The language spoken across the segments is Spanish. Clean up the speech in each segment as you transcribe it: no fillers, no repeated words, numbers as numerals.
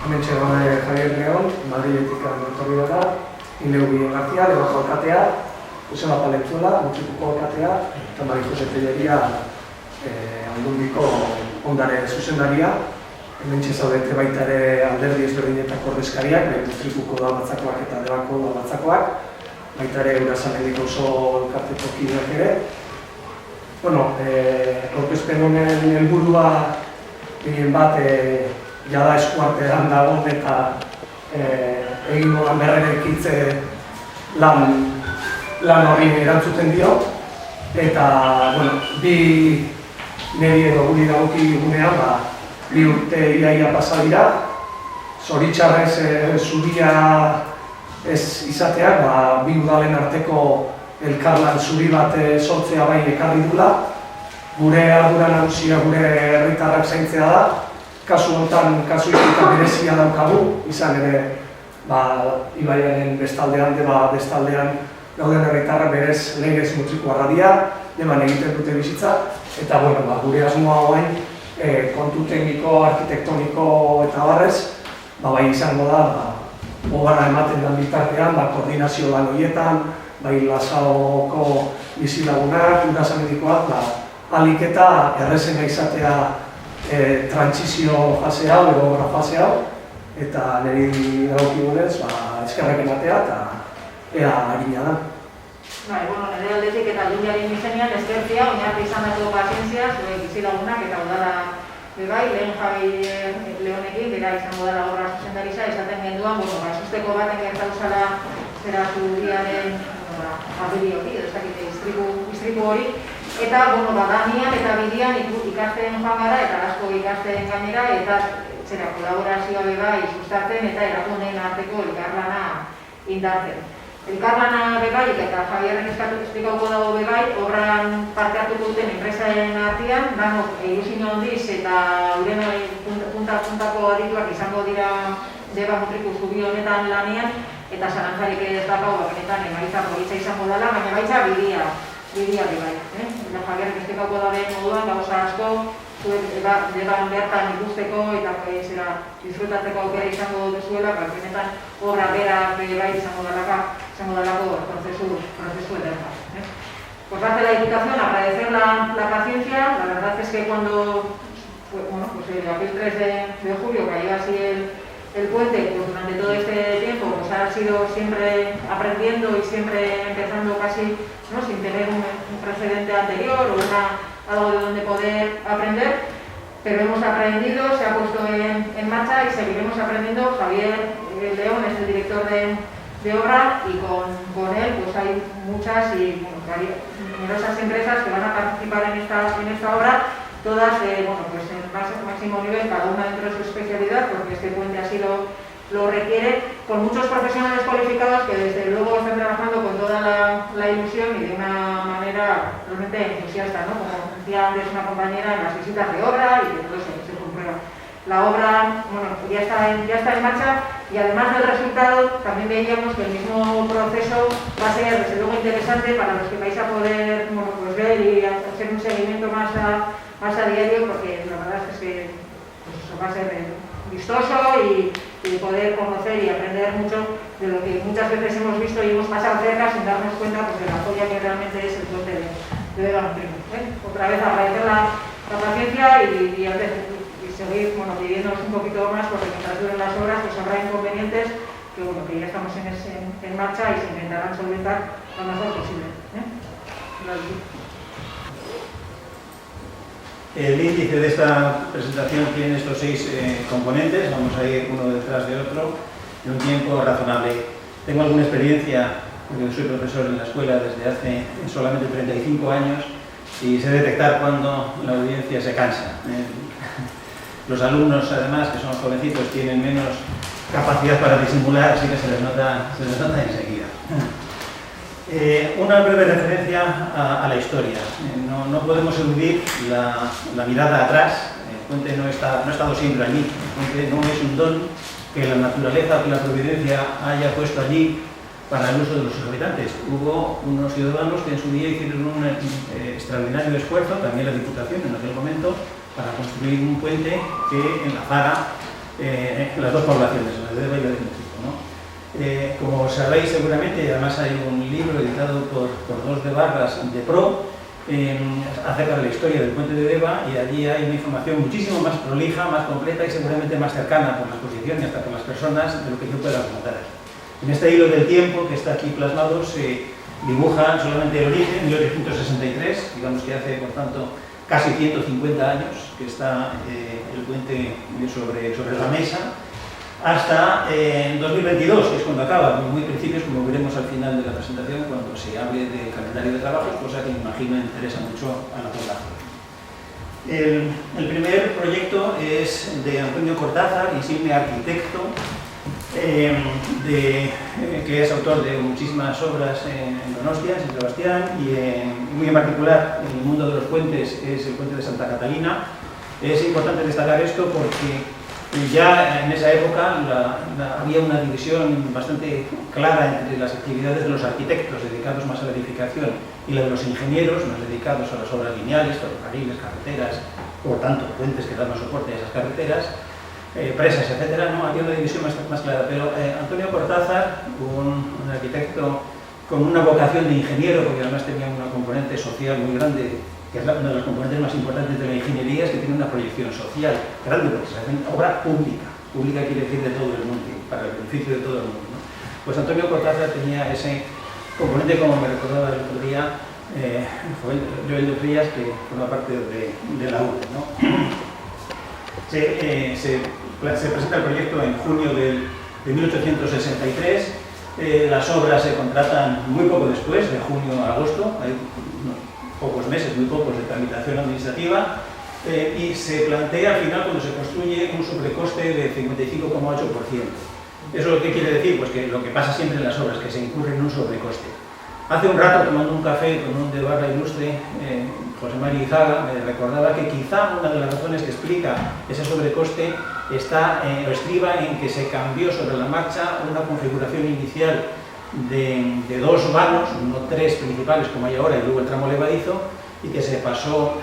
hemen txegon Javier León, Madriletik etorri dara, Ineubi García, Debajo alkatea, Joseba Palenzuela, Mutrikuko alkatea, eta Mari Jose Telleria Aldundiko ondare zuzendaria. Hemen zaudete baita ere alderdi ezberdinetako ordezkariak, Mutrikuko udalbatzakoak eta Debako udalbatzakoak, baita ere Urasanendiko oso elkarteko kideak ere. Aurkezpen honen helburua bat jada eskuartean dagoen eta egin modan berrerekitze lan horri erantzuten dio. Eta, bi niri edo guri dagoki gunean, bi urte iaia pasa dira. Zoritxarrez zubia ez izateak, bi udalen arteko elkarlan zuri bat sortzea bai ekarri dula. Gure ardura nagusia gure herritarrak zaintzea da. Kasu honetan, kasuistika berezia daukagu, izan ere ibaiaren bestaldean, bestaldean gauden herritarrak berez legez Mutrikuarra dira, deban egiten dute bizitza, eta gure asmoa hoain kontu tekniko, arkitektoniko eta barrez, bai izango da, obara ematen den bitartean, koordinazio lan horietan, bai Lasaoko bizilagunak, Urasanendikoak, alik eta errezena izatea trantsizio fase hau, edo obra fase hau, eta niri dagokigunez, eskerrak ematea eta ea harina da. Nire aldetik eta Aldundiaren izenean eskertzea, oinarri izan datu pazientzia, zure bizilagunak eta udala bebai, lehen Javier Leonekin, bera izango dela obra zuzendaritza, esaten genduan, susteko baten gertauzala zera zubiaren abirioki, edo ezakite iztripu hori, eta badanian eta bidean ikasten joan gara eta asko ikasten gainera eta zera kolaborazioa bebai sustatzen eta erakunden arteko elkarlana indartzen. Elkarlana bebai eta Javierren esplikauko dago bebai, obran parte hartuko duten enpresaren artean, danok ilusin handiz eta uren punta-puntako adituak izango dira Deba Mutriku zubi honetan lanean, eta zarantzarik ez dakau benetan emaitza politza izango dela, baina baitza bidea bebai. Javier esplikauko dagoen moduan, gauza asko, Deban bertan ikusteko eta disfrutatzeko aukera izango duzuela, benetan obra bera bebai izango dalako prozesu eterna. Pues hace la Diputación agradecer la paciencia. La verdad es que cuando, el 3 de julio cayó así el puente, pues durante todo este tiempo ha sido siempre aprendiendo y siempre empezando casi sin tener un precedente anterior o algo de donde poder aprender, pero hemos aprendido, se ha puesto en marcha y seguiremos aprendiendo. Javier León es el director de obra y con él pues hay muchas y numerosas empresas que van a participar en esta obra, todas en máximo nivel, cada una dentro de su especialidad, porque este puente así lo requiere, con muchos profesionales cualificados que desde luego están trabajando con toda la ilusión y de una manera realmente entusiasta, como decía antes una compañera en las visitas de obra y que todo se comprueba. La obra ya está en marcha y además del resultado también veíamos que el mismo proceso va a ser desde luego interesante para los que vais a poder ver y hacer un seguimiento más a diario, porque la verdad es que eso va a ser vistoso y poder conocer y aprender mucho de lo que muchas veces hemos visto y hemos pasado cerca sin darnos cuenta de la joya que realmente es el puente de Deba Mutriku. Otra vez agradecer la paciencia y seguir pidiéndonos un poquito más, porque mientras duren las obras pues habrá inconvenientes que ya estamos en marcha y se intentarán solventar lo mejor posible. El índice de esta presentación tiene estos 6 componentes, vamos a ir uno detrás de otro en un tiempo razonable. Tengo alguna experiencia, porque soy profesor en la escuela desde hace solamente 35 años y sé detectar cuando la audiencia se cansa. Los alumnos, además, que son jovencitos, tienen menos capacidad para disimular, así que se les nota enseguida. Una breve referencia a la historia. No podemos eludir la mirada atrás. El puente no ha estado siempre allí. El puente no es un don que la naturaleza, que la providencia haya puesto allí para el uso de los habitantes. Hubo unos ciudadanos que en su día hicieron un extraordinario esfuerzo, también la Diputación en aquel momento, para construir un puente que enlazara las dos poblaciones, la de Deva y la de México, ¿no? Como sabéis seguramente, además hay un libro editado por dos de Barras de Pro acerca de la historia del puente de Deva, y allí hay una información muchísimo más prolija, más completa y seguramente más cercana por la exposición y hasta por las personas de lo que yo pueda comentar aquí. En este hilo del tiempo que está aquí plasmado se dibuja solamente el origen, 1863, digamos que hace por tanto casi 150 años que está el puente sobre la mesa, hasta 2022, que es cuando acaba, muy principios, como veremos al final de la presentación, cuando se hable del calendario de trabajos, cosa que me imagino interesa mucho a la población. El primer proyecto es de Antonio Cortázar, insigne arquitecto, que es autor de muchísimas obras en Donostia, en San Sebastián, y muy en particular en el mundo de los puentes es el puente de Santa Catalina. Es importante destacar esto porque ya en esa época había una división bastante clara entre las actividades de los arquitectos dedicados más a la edificación y la de los ingenieros más dedicados a las obras lineales, ferrocarriles, carreteras, por tanto puentes que daban soporte a esas carreteras, presas, etcétera, ¿no? Había una división más clara, pero Antonio Cortázar, un arquitecto con una vocación de ingeniero, porque además tenía una componente social muy grande, que es una de las componentes más importantes de la ingeniería, es que tiene una proyección social grande, porque se hace obra pública. Pública quiere decir de todo el mundo, para el beneficio de todo el mundo, ¿no? Pues Antonio Cortázar tenía ese componente, como me recordaba el otro día Joel de Frías, que forma parte de la URE, ¿no? Se presenta el proyecto en junio de 1863, las obras se contratan muy poco después, de junio a agosto, hay pocos meses, muy pocos de tramitación administrativa, y se plantea al final cuando se construye un sobrecoste de 55,8%. ¿Eso qué quiere decir? Pues que lo que pasa siempre en las obras, que se incurre en un sobrecoste. Hace un rato, tomando un café con un de Barra ilustre, José María Izaga, me recordaba que quizá una de las razones que explica ese sobrecoste estriba en que se cambió sobre la marcha una configuración inicial de dos vanos, no tres principales como hay ahora y luego el tramo levadizo, y que se pasó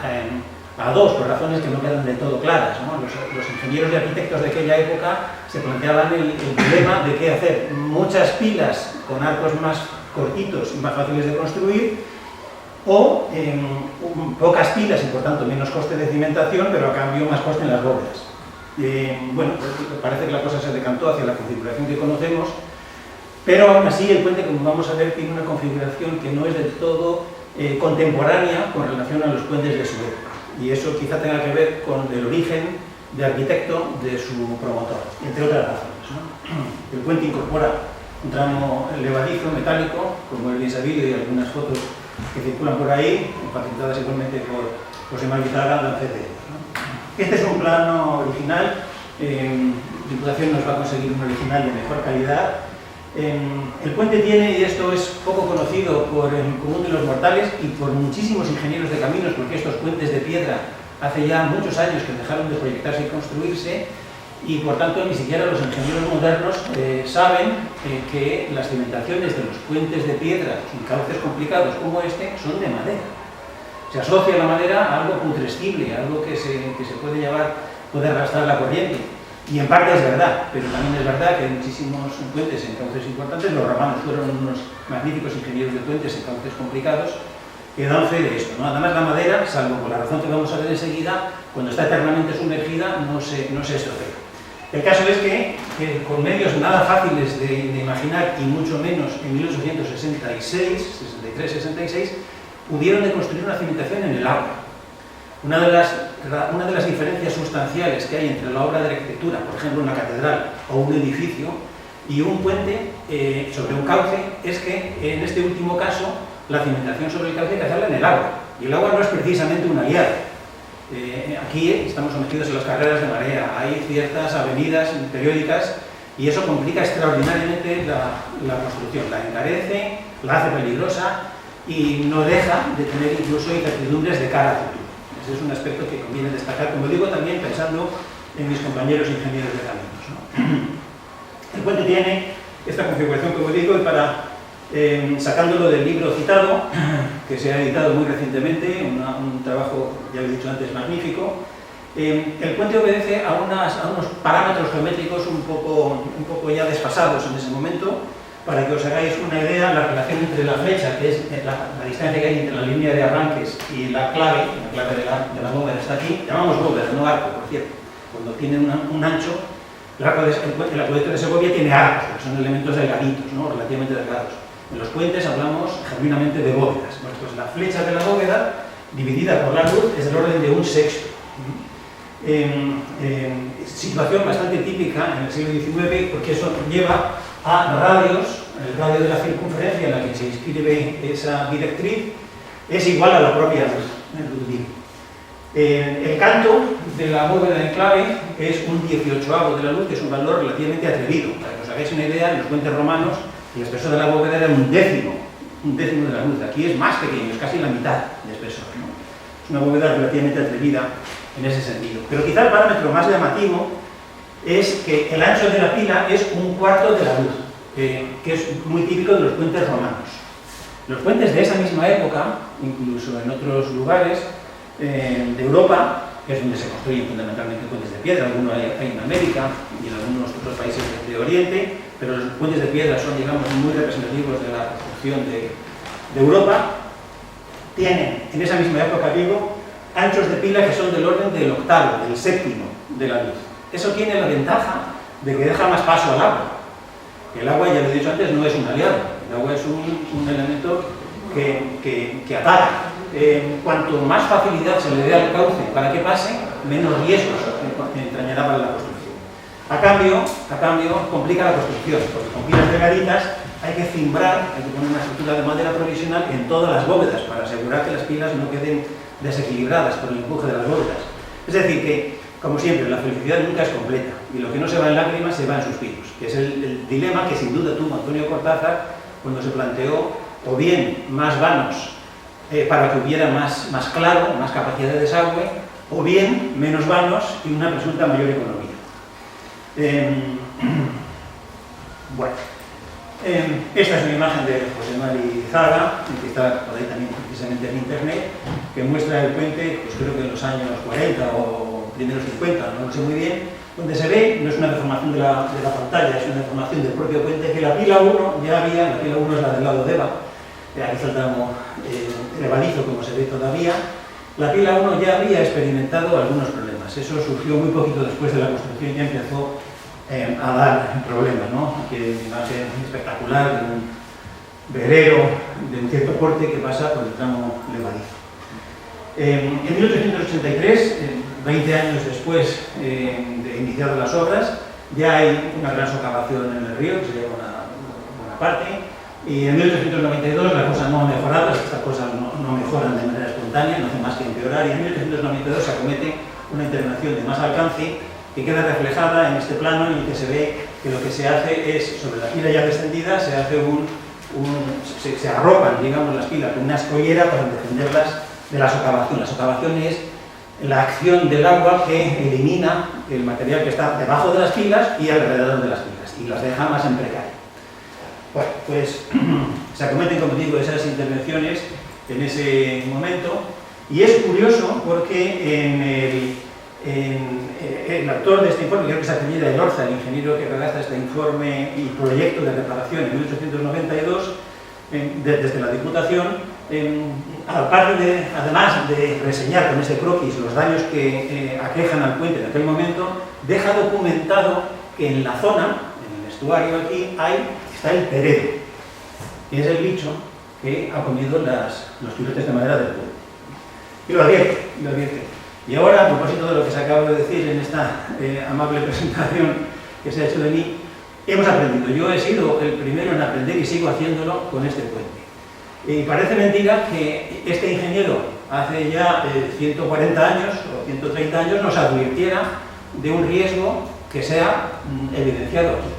a dos por razones que no quedan del todo claras, ¿no? Los ingenieros y arquitectos de aquella época se planteaban el dilema de qué hacer: muchas pilas con arcos más cortitos y más fáciles de construir, o pocas pilas y por tanto menos coste de cimentación, pero a cambio más coste en las bóvedas. Bueno, parece que la cosa se decantó hacia la configuración que conocemos, pero aún así el puente, como vamos a ver, tiene una configuración que no es del todo contemporánea con relación a los puentes de su época, y eso quizá tenga que ver con el origen de arquitecto de su promotor, entre otras razones, ¿no? El puente incorpora un tramo levadizo metálico, como el bien sabido, y algunas fotos que circulan por ahí, facilitadas igualmente por José María Izaga, la CCE, ¿no? Este es un plano original. Diputación nos va a conseguir un original de mejor calidad. El puente tiene, y esto es poco conocido por el común de los mortales y por muchísimos ingenieros de caminos, porque estos puentes de piedra hace ya muchos años que dejaron de proyectarse y construirse, y por tanto ni siquiera los ingenieros modernos saben que las cimentaciones de los puentes de piedra en cauces complicados como este son de madera. Se asocia la madera a algo putrescible, a algo que se puede arrastrar la corriente. Y en parte es verdad, pero también es verdad que hay muchísimos puentes en cauces importantes. Los romanos fueron unos magníficos ingenieros de puentes en cauces complicados que dan fe de esto, ¿no? Además, la madera, salvo por la razón que vamos a ver enseguida, cuando está eternamente sumergida no se estropea. El caso es que con medios nada fáciles de imaginar, y mucho menos en 1866, pudieron de construir una cimentación en el agua. Una de las diferencias sustanciales que hay entre la obra de arquitectura, por ejemplo una catedral o un edificio, y un puente sobre un cauce, es que en este último caso la cimentación sobre el cauce hay que hacerla en el agua, y el agua no es precisamente un aliado. Aquí estamos sometidos a las carreras de marea, hay ciertas avenidas periódicas y eso complica extraordinariamente la construcción, la encarece, la hace peligrosa y no deja de tener incluso incertidumbres de cara a futuro. Ese es un aspecto que conviene destacar, como digo, también pensando en mis compañeros ingenieros de caminos, ¿no? El puente tiene esta configuración, como digo, y para sacándolo del libro citado, que se ha editado muy recientemente, un trabajo, ya lo he dicho antes, magnífico, El puente obedece a unos parámetros geométricos un poco ya desfasados en ese momento. Para que os hagáis una idea, la relación entre la flecha, que es la distancia que hay entre la línea de arranques y la clave de la bóveda está aquí, llamamos bóveda, no arco, por cierto. Cuando tiene un ancho, el acueducto de Segovia tiene arcos, que son elementos delgaditos, ¿no? Relativamente delgados. En los puentes hablamos genuinamente de bóvedas. Bueno, pues la flecha de la bóveda, dividida por la luz, es del orden de 1/6. Situación bastante típica en el siglo XIX, porque eso lleva a radios, el radio de la circunferencia en la que se inscribe esa directriz es igual a la propia luz. El canto de la bóveda en clave es un 18avo de la luz, que es un valor relativamente atrevido. Para que os hagáis una idea, en los puentes romanos el espesor de la bóveda era un décimo de la luz. Aquí es más pequeño, es casi la mitad de espesor, ¿no? Es una bóveda relativamente atrevida en ese sentido. Pero quizá el parámetro más llamativo es que el ancho de la pila es 1/4 de la luz, que es muy típico de los puentes romanos. Los puentes de esa misma época, incluso en otros lugares de Europa, que es donde se construyen fundamentalmente puentes de piedra, algunos hay en América y en algunos otros países de Oriente, pero los puentes de piedra son, digamos, muy representativos de la construcción de Europa, tienen en esa misma época, digo, anchos de pila que son del orden del octavo, del séptimo de la luz. Eso tiene la ventaja de que deja más paso al agua. El agua, ya lo he dicho antes, no es un aliado. El agua es un elemento que ataca. Cuanto más facilidad se le dé al cauce para que pase, menos riesgos entrañará para la construcción. A cambio, complica la construcción, porque con pilas delgaditas hay que cimbrar, hay que poner una estructura de madera provisional en todas las bóvedas para asegurar que las pilas no queden desequilibradas por el empuje de las bóvedas. Es decir, que, como siempre, la felicidad nunca es completa, y lo que no se va en lágrimas se va en suspiros, que es el dilema que sin duda tuvo Antonio Cortázar cuando se planteó o bien más vanos para que hubiera más claro, más capacidad de desagüe, o bien menos vanos y una presunta mayor economía. Bueno, esta es una imagen de José Mari Zaga, que está por ahí también precisamente en internet, que muestra el puente, pues creo que en los años 40 o primeros 50, no lo sé muy bien, donde se ve, no es una deformación de la pantalla, es una deformación del propio puente, que la pila 1 ya había, la pila 1 es la del lado de Eva, aquí está el tramo elevadizo como se ve todavía, la pila 1 ya había experimentado algunos problemas, eso surgió muy poquito después de la construcción y ya empezó a dar problemas, ¿no? Que imagen espectacular de un velero de un cierto porte que pasa por el tramo levadizo. En 1883, 20 años después de iniciadas las obras, ya hay una gran socavación en el río, que sería una parte, y en 1892 la cosa no ha mejorado, estas cosas no mejoran de manera espontánea, no hacen más que empeorar, y en 1892 se acomete una intervención de más alcance que queda reflejada en este plano en el que se ve que lo que se hace es, sobre la pila ya descendida, se hace se arropan, digamos, las pilas con una escollera para defenderlas de la socavación. La socavación es la acción del agua que elimina el material que está debajo de las pilas y alrededor de las pilas y las deja más en precario. Bueno, pues se acometen, como digo, esas intervenciones en ese momento, y es curioso porque el autor de este informe, creo que es Apellida Elorza, el ingeniero que redacta este informe y proyecto de reparación en 1892, desde la Diputación, además de reseñar con ese croquis los daños que aquejan al puente en aquel momento, deja documentado que en la zona, en el estuario aquí, está el peredo, que es el bicho que ha comido los pilotes de madera del puente. Y lo advierte. Y ahora, a propósito de lo que se acaba de decir en esta amable presentación que se ha hecho de mí, hemos aprendido. Yo he sido el primero en aprender y sigo haciéndolo con este puente. Y parece mentira que este ingeniero hace ya 140 años o 130 años nos advirtiera de un riesgo que se ha evidenciado aquí.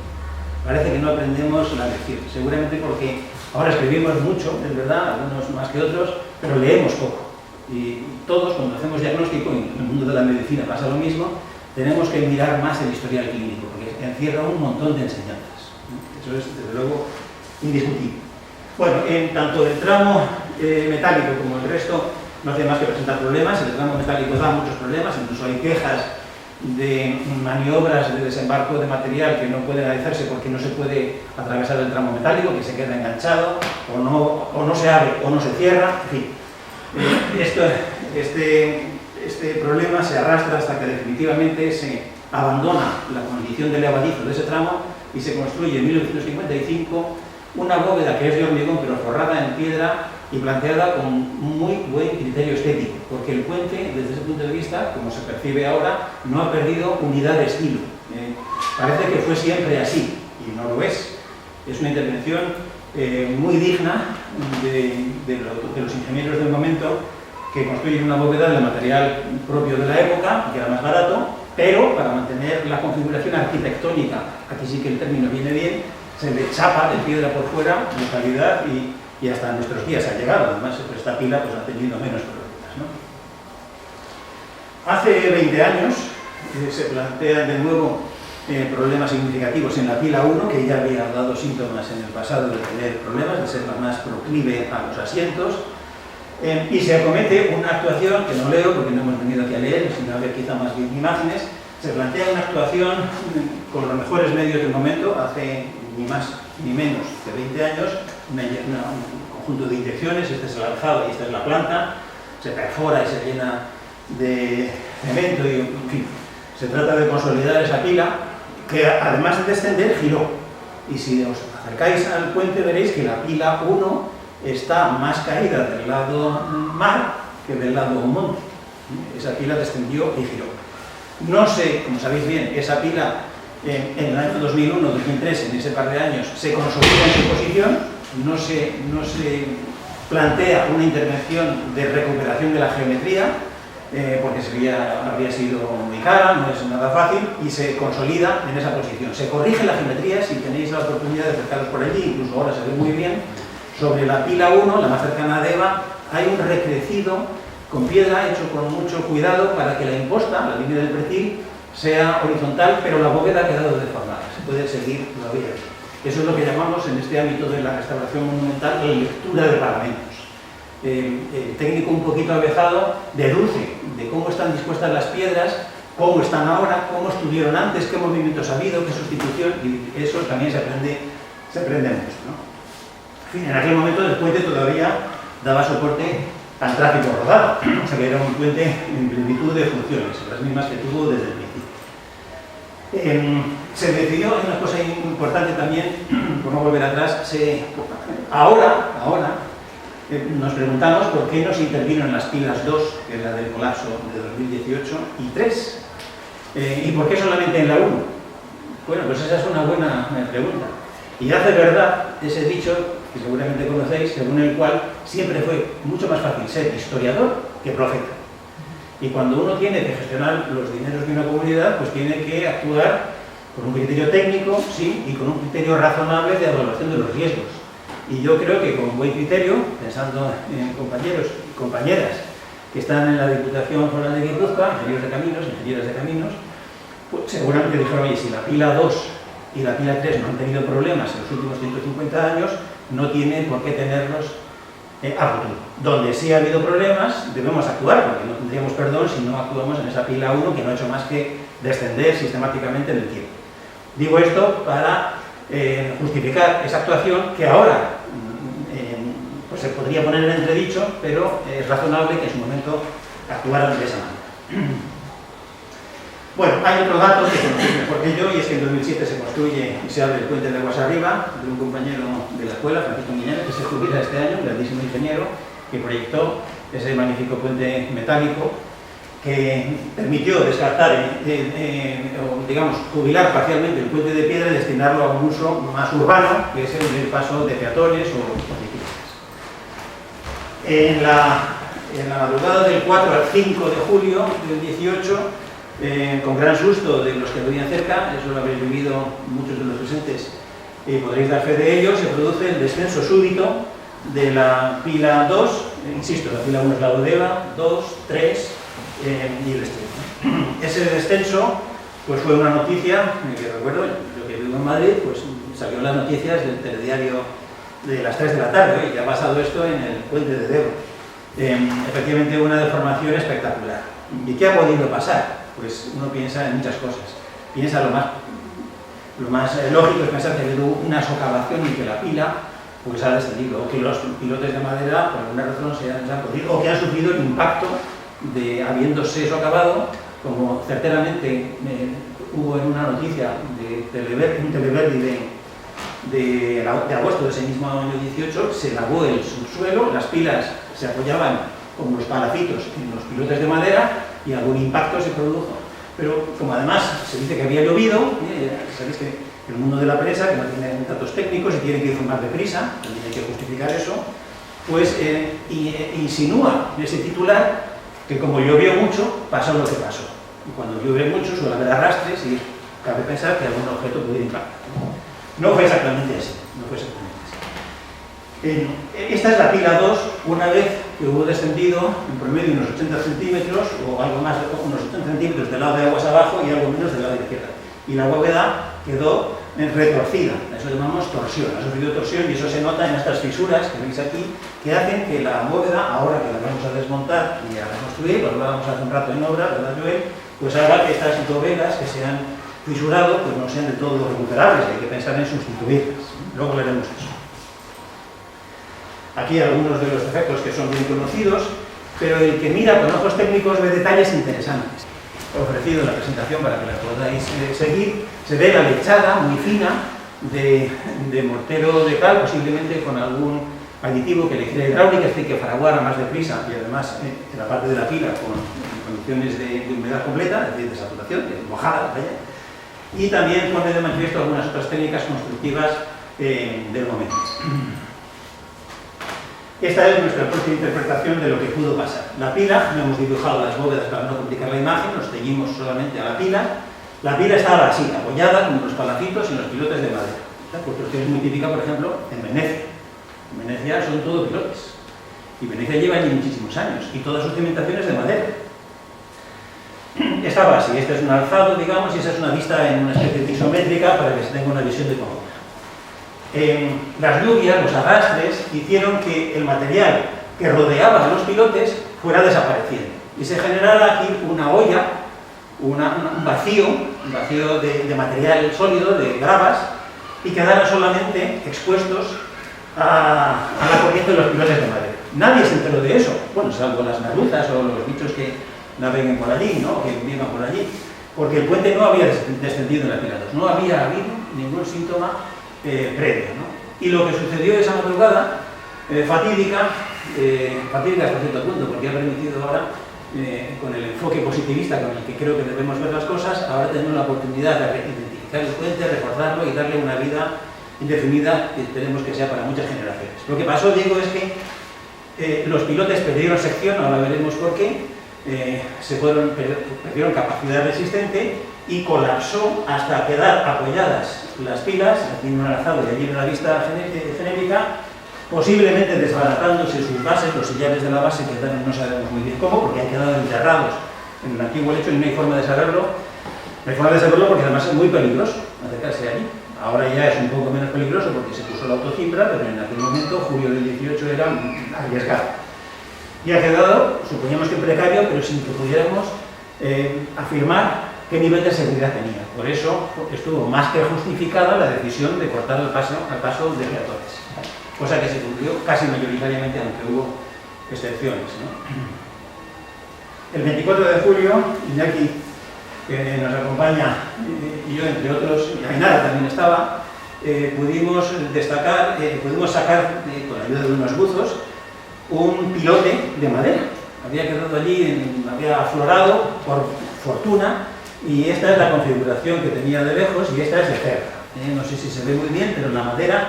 Parece que no aprendemos la lección, seguramente porque ahora escribimos mucho, es verdad, algunos más que otros, pero leemos poco. Y todos, cuando hacemos diagnóstico, y en el mundo de la medicina pasa lo mismo, tenemos que mirar más el historial clínico, porque encierra un montón de enseñanzas. Eso es, desde luego, indiscutible. Bueno, en tanto el tramo metálico como el resto no hace más que presentar problemas, el tramo metálico da muchos problemas, incluso hay quejas de maniobras de desembarco de material que no pueden realizarse porque no se puede atravesar el tramo metálico, que se queda enganchado, o no se abre o no se cierra, en fin. Este problema se arrastra hasta que definitivamente se abandona la condición de levadizo de ese tramo y se construye en 1955 una bóveda que es de hormigón pero forrada en piedra y planteada con muy buen criterio estético, porque el puente, desde ese punto de vista, como se percibe ahora, no ha perdido unidad de estilo. Parece que fue siempre así, y no lo es. Es una intervención muy digna de los ingenieros del momento, que construyen una bóveda de material propio de la época, que era más barato, pero para mantener la configuración arquitectónica, aquí sí que el término viene bien, se le chapa de piedra por fuera, de calidad, y hasta nuestros días ha llegado. Además, esta pila pues, ha tenido menos problemas, ¿no? Hace 20 años se plantean de nuevo problemas significativos en la pila 1, que ya había dado síntomas en el pasado de tener problemas, de ser la más proclive a los asientos, y se acomete una actuación, que no leo porque no hemos venido aquí a leer, sino a ver quizá más bien imágenes. Se plantea una actuación con los mejores medios del momento, hace ni más ni menos de 20 años, un conjunto de inyecciones, este es el alzado y esta es la planta, se perfora y se llena de cemento y, en fin, se trata de consolidar esa pila que, además de descender, giró. Y si os acercáis al puente veréis que la pila 1 está más caída del lado mar que del lado monte. Esa pila descendió y giró. No sé, como sabéis bien, esa pila en el año 2001-2003, en ese par de años, se consolida en su posición, no se plantea una intervención de recuperación de la geometría, porque habría sido muy cara, no es nada fácil, y se consolida en esa posición. Se corrige la geometría, si tenéis la oportunidad de acercaros por allí, incluso ahora se ve muy bien. Sobre la pila 1, la más cercana a Deva, hay un recrecido con piedra hecho con mucho cuidado para que la imposta, la línea del pretil, sea horizontal, pero la bóveda ha quedado deformada. Se puede seguir todavía. Eso es lo que llamamos en este ámbito de la restauración monumental la lectura de paramentos. El técnico un poquito avezado deduce de cómo están dispuestas las piedras, cómo están ahora, cómo estuvieron antes, qué movimientos ha habido, qué sustitución, y eso también se aprende mucho, ¿no? En fin, en aquel momento el puente todavía daba soporte al tráfico rodado, o sea que era un puente en plenitud de funciones, las mismas que tuvo desde el principio. Se decidió, es una cosa importante también, por no volver atrás, ahora nos preguntamos por qué no se intervino en las pilas 2, que es la del colapso de 2018, y 3, y por qué solamente en la 1. Bueno, pues esa es una buena pregunta. Y hace verdad ese dicho que seguramente conocéis, según el cual siempre fue mucho más fácil ser historiador que profeta. Y cuando uno tiene que gestionar los dineros de una comunidad, pues tiene que actuar con un criterio técnico, sí, y con un criterio razonable de evaluación de los riesgos. Y yo creo que con buen criterio, pensando en compañeros y compañeras que están en la Diputación Foral de Guipúzcoa, ingenieros de caminos, ingenieras de caminos, pues seguramente dijeron, oye, si la pila 2 y la pila 3 no han tenido problemas en los últimos 150 años, no tienen por qué tenerlos a futuro. Donde sí ha habido problemas, debemos actuar, porque no tendríamos perdón si no actuamos en esa pila 1 que no ha hecho más que descender sistemáticamente en el tiempo. Digo esto para justificar esa actuación que ahora pues se podría poner en entredicho, pero es razonable que en su momento actuaran de esa manera. Bueno, hay otro dato que conocéis mejor que yo, y es que en 2007 se construye y se abre el puente de Aguas Arriba, de un compañero de la escuela, Francisco Miñanes, que se jubila este año, un grandísimo ingeniero, que proyectó ese magnífico puente metálico que permitió descartar, o digamos, jubilar parcialmente el puente de piedra y destinarlo a un uso más urbano, que es el del paso de peatones o bicicletas. En la madrugada del 4 al 5 de julio del 18, con gran susto de los que venían cerca, eso lo habéis vivido muchos de los presentes y podréis dar fe de ello, se produce el descenso súbito de la pila 2, insisto, la pila 1 es la Deva, 2, 3 y el extremo. Ese descenso pues fue una noticia que recuerdo, yo que vivo en Madrid, pues salió en las noticias del telediario de las 3 de la tarde, y ya ha pasado esto en el puente de Deva. efectivamente una deformación espectacular. ¿Y qué ha podido pasar? Pues uno piensa en muchas cosas. Piensa lo más lógico es pensar que ha habido una socavación y que la pila pues ha descendido, o que los pilotes de madera por alguna razón se han podido, o que han sufrido el impacto de habiéndose socavado, como certeramente hubo en una noticia de un Televerdi de agosto de ese mismo año 18, se lavó el subsuelo, las pilas se apoyaban con los palacitos en los pilotes de madera y algún impacto se produjo. Pero como además se dice que había llovido, sabéis que el mundo de la prensa, que no tiene datos técnicos y tiene que ir más deprisa, también hay que justificar eso, pues insinúa en ese titular que como llovió mucho, pasó lo que pasó. Y cuando llueve mucho suele haber arrastres y cabe pensar que algún objeto puede impactar. No fue exactamente así, Esta es la pila 2, una vez que hubo descendido en promedio unos 80 centímetros, o algo más, unos 80 centímetros del lado de aguas abajo y algo menos del lado de izquierda. Y la bóveda quedó retorcida, eso llamamos torsión, ha sufrido torsión y eso se nota en estas fisuras que veis aquí, que hacen que la bóveda, ahora que la vamos a desmontar y a reconstruir, pues la vamos a hacer un rato en obra, ¿verdad, Joel? Pues haga que estas dovelas que se han fisurado pues no sean de todo recuperables, hay que pensar en sustituirlas. Luego veremos eso. Aquí algunos de los defectos que son bien conocidos, pero el que mira con ojos técnicos ve detalles interesantes. He ofrecido la presentación para que la podáis seguir. Se ve la lechada muy fina de mortero de cal, posiblemente con algún aditivo que le hiciera hidráulica, es decir, que fraguara más deprisa y además en la parte de la pila con condiciones de humedad completa, es decir, de saturación, de mojada, vaya. Y también pone de manifiesto algunas otras técnicas constructivas del momento. Esta es nuestra propia interpretación de lo que pudo pasar. La pila, no hemos dibujado las bóvedas para no complicar la imagen, nos ceñimos solamente a la pila. La pila estaba así, apoyada con los palacitos y los pilotes de madera. Esta construcción es muy típica, por ejemplo, en Venecia. En Venecia son todo pilotes. Y Venecia lleva allí muchísimos años y todas sus cimentaciones de madera. Estaba así, este es un alzado, digamos, y esa es una vista en una especie de isométrica para que se tenga una visión de cómo. Las lluvias, los arrastres, hicieron que el material que rodeaba a los pilotes fuera desapareciendo y se generara aquí una olla, un vacío de material sólido, de gravas, y quedaran solamente expuestos a la corriente de los pilotes de madera. Nadie se enteró de eso, bueno, salvo las merluzas o los bichos que naveguen por allí, ¿no? Que vivan por allí, porque el puente no había descendido en la pila 2, no había habido ningún síntoma previo, ¿no? Y lo que sucedió esa madrugada, fatídica hasta cierto punto, porque ha permitido ahora, con el enfoque positivista con el que creo que debemos ver las cosas, ahora tenemos la oportunidad de identificar el puente, reforzarlo y darle una vida indefinida que esperemos que sea para muchas generaciones. Lo que pasó, Diego, es que los pilotes perdieron sección, ahora veremos por qué, perdieron capacidad resistente y colapsó hasta quedar apoyadas las pilas, aquí en un alzado y allí en la vista genérica, posiblemente desbaratándose sus bases, los sillares de la base quedaron, no sabemos muy bien cómo, porque han quedado enterrados en el antiguo lecho y no hay forma de saberlo. No hay forma de saberlo porque además es muy peligroso acercarse allí. Ahora ya es un poco menos peligroso porque se puso la autocimbra, pero en aquel momento, julio del 18, era arriesgado. Y ha quedado, suponíamos que precario, pero sin que pudiéramos afirmar qué nivel de seguridad tenía. Por eso estuvo más que justificada la decisión de cortar el paso de reactores, cosa que se cumplió casi mayoritariamente, aunque hubo excepciones, ¿no? El 24 de julio, Iñaki, que nos acompaña, y yo entre otros, y Ainara también estaba, pudimos sacar, con la ayuda de unos buzos, un pilote de madera. Había quedado allí, había aflorado por fortuna, y esta es la configuración que tenía de lejos y esta es de cerca. No sé si se ve muy bien, pero la madera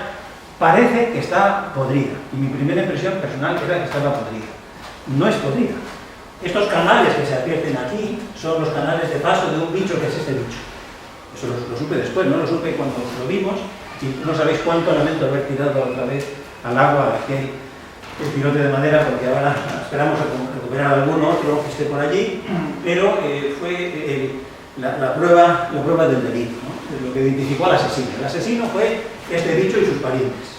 parece que está podrida. Y mi primera impresión personal era que estaba podrida. No es podrida. Estos canales que se advierten aquí son los canales de paso de un bicho que es este bicho. Eso lo supe después, no lo supe cuando lo vimos, y no sabéis cuánto lamento haber tirado otra vez al agua aquel pilote de madera, porque ahora esperamos recuperar alguno otro que esté por allí, pero fue la prueba del delito, ¿no? Lo que identificó al asesino. El asesino fue este bicho y sus parientes.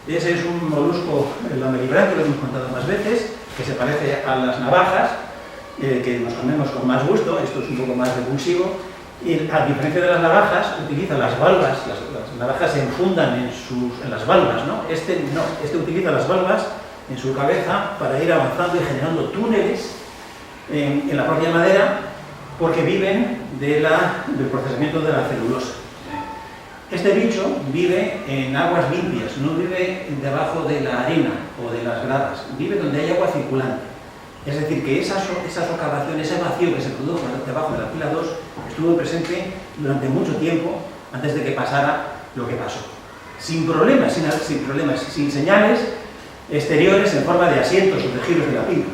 Ese es un molusco, el lamelibranquio, que lo hemos contado más veces, que se parece a las navajas, que nos comemos con más gusto. Esto es un poco más repulsivo. Y a diferencia de las navajas, utiliza las valvas, las navajas se enfundan en las valvas, ¿no? Este no, este utiliza las valvas en su cabeza para ir avanzando y generando túneles en la propia madera, porque viven del procesamiento de la celulosa. Este bicho vive en aguas limpias, no vive debajo de la arena o de las gradas, vive donde hay agua circulante. Es decir, que esa socavación, ese vacío que se produjo debajo de la pila 2 estuvo presente durante mucho tiempo antes de que pasara lo que pasó. Sin problemas, sin señales exteriores en forma de asientos o de giros de la pila.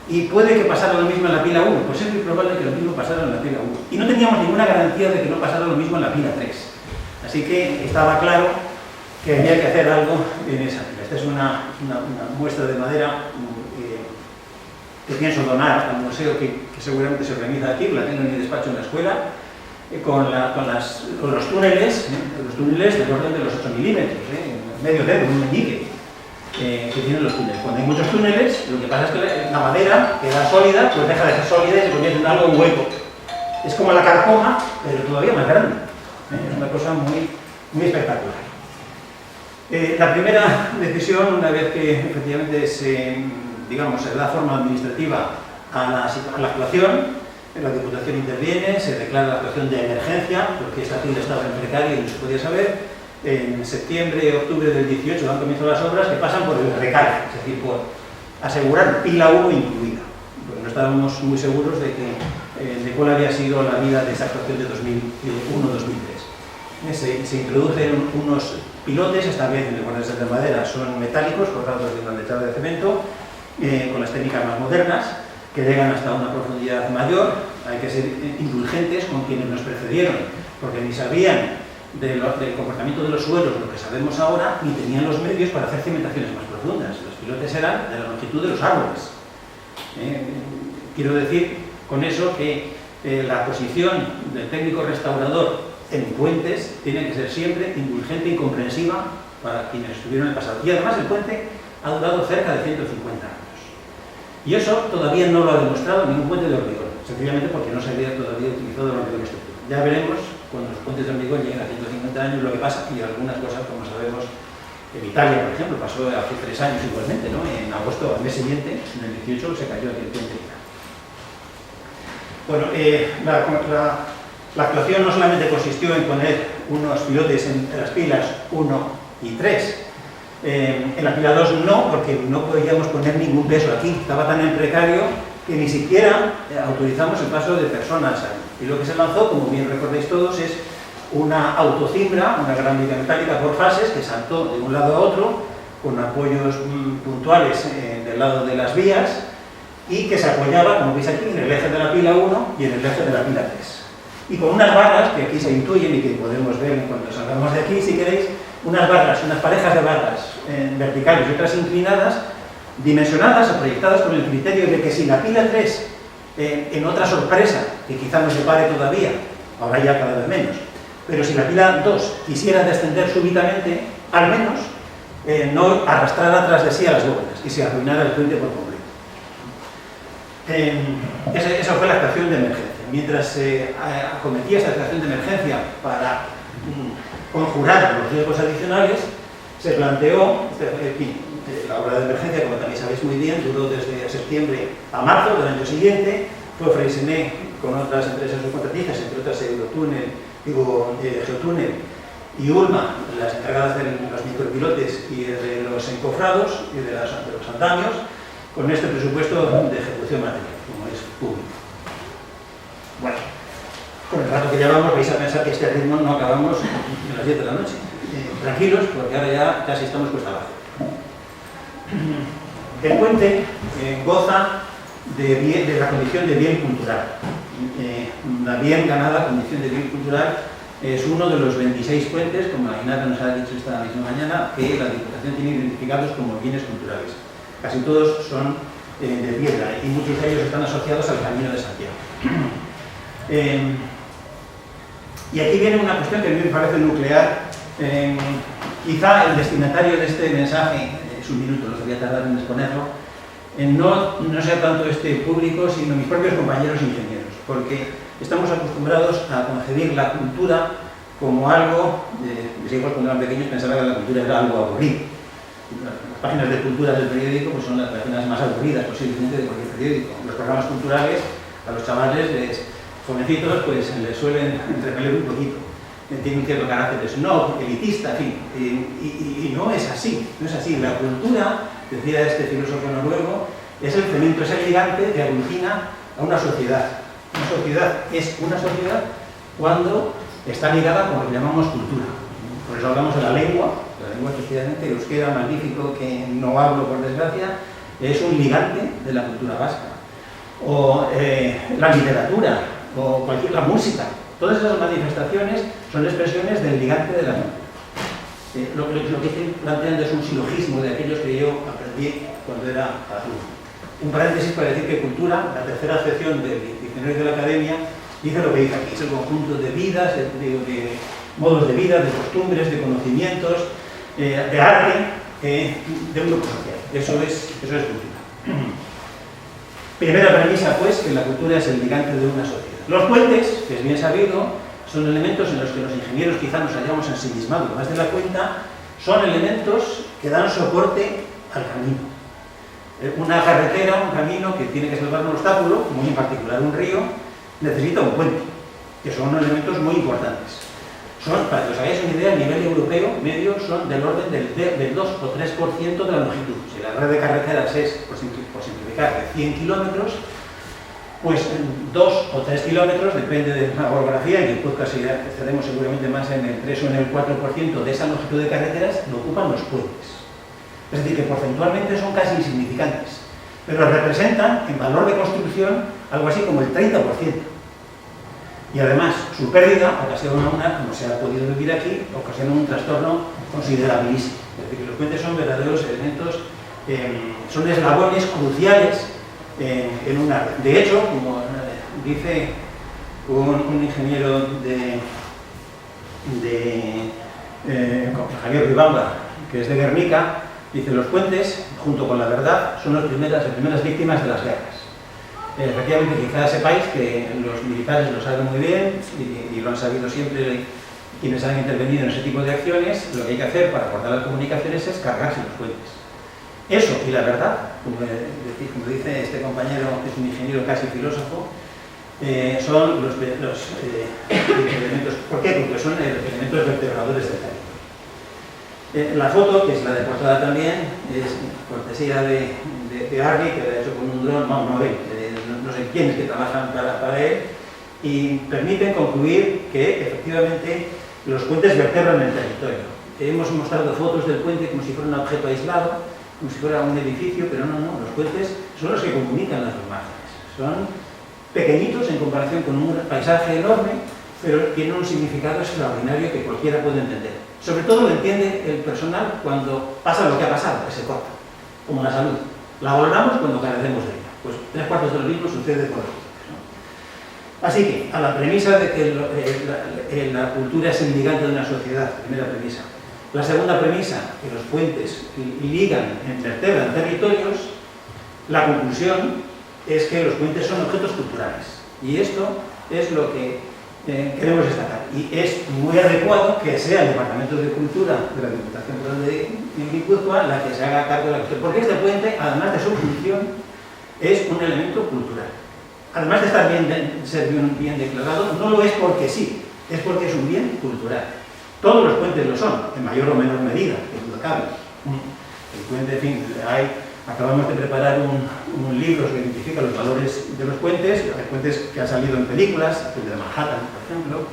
Y puede que pasara lo mismo en la pila 1, pues es muy probable que lo mismo pasara en la pila 1. Y no teníamos ninguna garantía de que no pasara lo mismo en la pila 3. Así que estaba claro que había que hacer algo en esa pila. Esta es una muestra de madera que pienso donar al museo, que seguramente se organiza aquí, la tengo en mi despacho en la escuela, con los túneles del orden de los 8 milímetros, medio dedo, un meñique, que tienen los túneles. Cuando hay muchos túneles, lo que pasa es que la madera queda sólida, pues deja de ser sólida y se convierte en algo hueco. Es como la carcoma, pero todavía más grande. Es una cosa muy, muy espectacular. La primera decisión, una vez que efectivamente se da forma administrativa a la actuación, la Diputación interviene, se declara la actuación de emergencia, porque esta pila estaba en precario y no se podía saber. En septiembre, octubre del 18 dan comienzo las obras que pasan por el recargue, es decir, por asegurar pila 1 incluida, porque no estábamos muy seguros de cuál había sido la vida de esta actuación de 2001-2003. Se introducen unos pilotes, esta vez en lugar de ser de madera, son metálicos, forrados de una lechada de cemento, con las técnicas más modernas, que llegan hasta una profundidad mayor. Hay que ser indulgentes con quienes nos precedieron, porque ni sabían del comportamiento de los suelos lo que sabemos ahora, ni tenían los medios para hacer cimentaciones más profundas. Los pilotes eran de la longitud de los árboles. Quiero decir con eso que la posición del técnico restaurador en puentes tiene que ser siempre indulgente y comprensiva para quienes estuvieron en el pasado. Y además el puente ha durado cerca de 150 años. Y eso todavía no lo ha demostrado ningún puente de hormigón, sencillamente porque no se había todavía utilizado el hormigón estructural. Ya veremos cuando los puentes de hormigón lleguen a 150 años lo que pasa, y algunas cosas, como sabemos, en Italia, por ejemplo, pasó hace 3 años igualmente, ¿no? En agosto, al mes siguiente, en el 18, se cayó aquel puente. Bueno, la actuación no solamente consistió en poner unos pilotes en las pilas 1 y 3, en la pila 2 no, porque no podíamos poner ningún peso aquí, estaba tan en precario que ni siquiera autorizamos el paso de personas ahí. Y lo que se lanzó, como bien recordáis todos, es una autocimbra, una gran viga metálica por fases, que saltó de un lado a otro, con apoyos puntuales del lado de las vías, y que se apoyaba, como veis aquí, en el eje de la pila 1 y en el eje de la pila 3. Y con unas barras, que aquí se intuyen y que podemos ver en cuanto salgamos de aquí, si queréis, unas barras, unas parejas de barras verticales y otras inclinadas, dimensionadas o proyectadas con el criterio de que si la pila 3, en otra sorpresa, que quizá no se pare todavía, ahora ya cada vez menos, pero si la pila 2 quisiera descender súbitamente, al menos no arrastrara atrás de sí a las bóvedas y se arruinara el puente por completo. Esa fue la actuación de emergencia. Mientras se acometía esta actuación de emergencia para conjurar los riesgos adicionales, se planteó, la obra de emergencia, como también sabéis muy bien, duró desde septiembre a marzo del año siguiente. Fue Freyssinet con otras empresas subcontratistas, entre otras Geotúnel y Ulma, las encargadas de los micropilotes y de los encofrados y de los andamios, con este presupuesto de ejecución material, como es público. Bueno, con el rato que llevamos vais a pensar que este ritmo no acabamos a las 10 de la noche. Tranquilos, porque ahora ya casi estamos cuesta abajo. El puente goza de la condición de bien cultural. La bien ganada condición de bien cultural es uno de los 26 puentes, como Ainara nos ha dicho esta misma mañana, que la Diputación tiene identificados como bienes culturales. Casi todos son de piedra y muchos de ellos están asociados al Camino de Santiago. Y aquí viene una cuestión que a mí me parece nuclear. Quizá el destinatario de este mensaje, es un minuto, lo que voy a tardar en exponerlo, no sea tanto este público, sino mis propios compañeros ingenieros, porque estamos acostumbrados a concebir la cultura como algo, igual cuando eran pequeños pensaba que la cultura era algo aburrido. Las páginas de cultura del periódico pues son las páginas más aburridas posiblemente de cualquier periódico. Los programas culturales a los chavales, jovencitos, pues les suelen repeler un poquito. Tienen cierto carácter snob, elitista, en fin. Y no es así, no es así. La cultura, decía este filósofo noruego, es el cemento, es el gigante que aglutina a una sociedad. Una sociedad es una sociedad cuando está ligada con lo que llamamos cultura. Por eso hablamos de la lengua especialmente, el euskera magnífico que no hablo por desgracia, es un gigante de la cultura vasca. O la literatura, o la música. Todas esas manifestaciones son expresiones del gigante de la mente. Lo que estoy planteando es un silogismo de aquellos que yo aprendí cuando era alumno. Un paréntesis para decir que cultura, la tercera sección del diccionario de la academia, dice lo que dice aquí, es el conjunto de vidas, de modos de vida, de costumbres, de conocimientos, de arte, de un grupo social. Eso es cultura. Primera premisa, pues, que la cultura es el gigante de una sociedad. Los puentes, que es bien sabido, son elementos en los que los ingenieros quizá nos hayamos ensimismado más de la cuenta, son elementos que dan soporte al camino. Una carretera, un camino que tiene que salvar un obstáculo, muy en particular un río, necesita un puente, que son elementos muy importantes. Para que os hagáis una idea, a nivel europeo medio son del orden del 2 o 3% de la longitud. Si la red de carreteras es, por simplificar, de 100 kilómetros, pues 2 o 3 kilómetros, depende de la orografía, y en podcast estaremos seguramente más en el 3 o en el 4% de esa longitud de carreteras, lo ocupan los puentes. Es decir, que porcentualmente son casi insignificantes, pero representan en valor de construcción algo así como el 30%. Y además, su pérdida ocasiona como se ha podido vivir aquí, ocasiona un trastorno considerabilísimo. Es decir, que los puentes son verdaderos elementos, son eslabones cruciales en una red. De hecho, como dice un ingeniero Javier Ribamba, que es de Guernica, dice: los puentes, junto con la verdad, son las primeras víctimas de las guerras. Efectivamente, quizás sepáis que los militares lo saben muy bien y lo han sabido siempre quienes han intervenido en ese tipo de acciones. Lo que hay que hacer para cortar las comunicaciones es cargarse los puentes. Eso y la verdad, como dice este compañero, que es un ingeniero casi filósofo, son los elementos. ¿Por qué? Porque son elementos vertebradores del territorio. La foto, que es la de portada también, es cortesía de Arri, que lo ha hecho con un dron, no sé quiénes que trabajan para él, y permiten concluir que efectivamente los puentes vertebran el territorio. Hemos mostrado fotos del puente como si fuera un objeto aislado, como si fuera un edificio, pero no, los puentes son los que comunican las dos márgenes. Son pequeñitos en comparación con un paisaje enorme, pero tienen un significado extraordinario que cualquiera puede entender. Sobre todo lo entiende el personal cuando pasa lo que ha pasado, que se corta, como la salud. La valoramos cuando carecemos de ella. Pues 3/4 de lo mismo sucede con los puentes, ¿no? Así que, a la premisa de que la cultura es el gigante de una sociedad, primera premisa. La segunda premisa, que los puentes ligan, vertebran territorios, la conclusión es que los puentes son objetos culturales. Y esto es lo que queremos destacar. Y es muy adecuado que sea el Departamento de Cultura de la Diputación de Guipúzcoa la que se haga cargo de la cuestión. Porque este puente, además de su función, es un elemento cultural. Además de ser bien declarado, no lo es porque sí, es porque es un bien cultural. Todos los puentes lo son, en mayor o menor medida, que duda cabe. El puente, en fin, acabamos de preparar un libro que identifica los valores de los puentes. Hay puentes que han salido en películas, el de Manhattan, por ejemplo.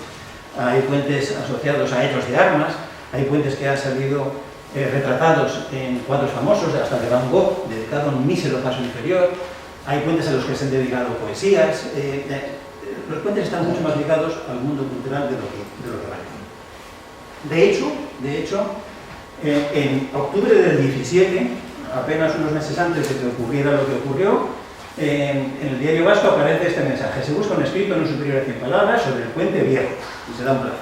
Hay puentes asociados a hechos de armas. Hay puentes que han salido retratados en cuadros famosos, hasta de Van Gogh, dedicado a un mísero paso inferior. Hay puentes a los que se han dedicado poesías. Los puentes están mucho más ligados al mundo cultural de lo que parece. De hecho, en octubre del 17, apenas unos meses antes de que ocurriera lo que ocurrió, en el Diario Vasco aparece este mensaje: se busca un escrito no superior a 100 palabras sobre el puente viejo, y se da un plazo.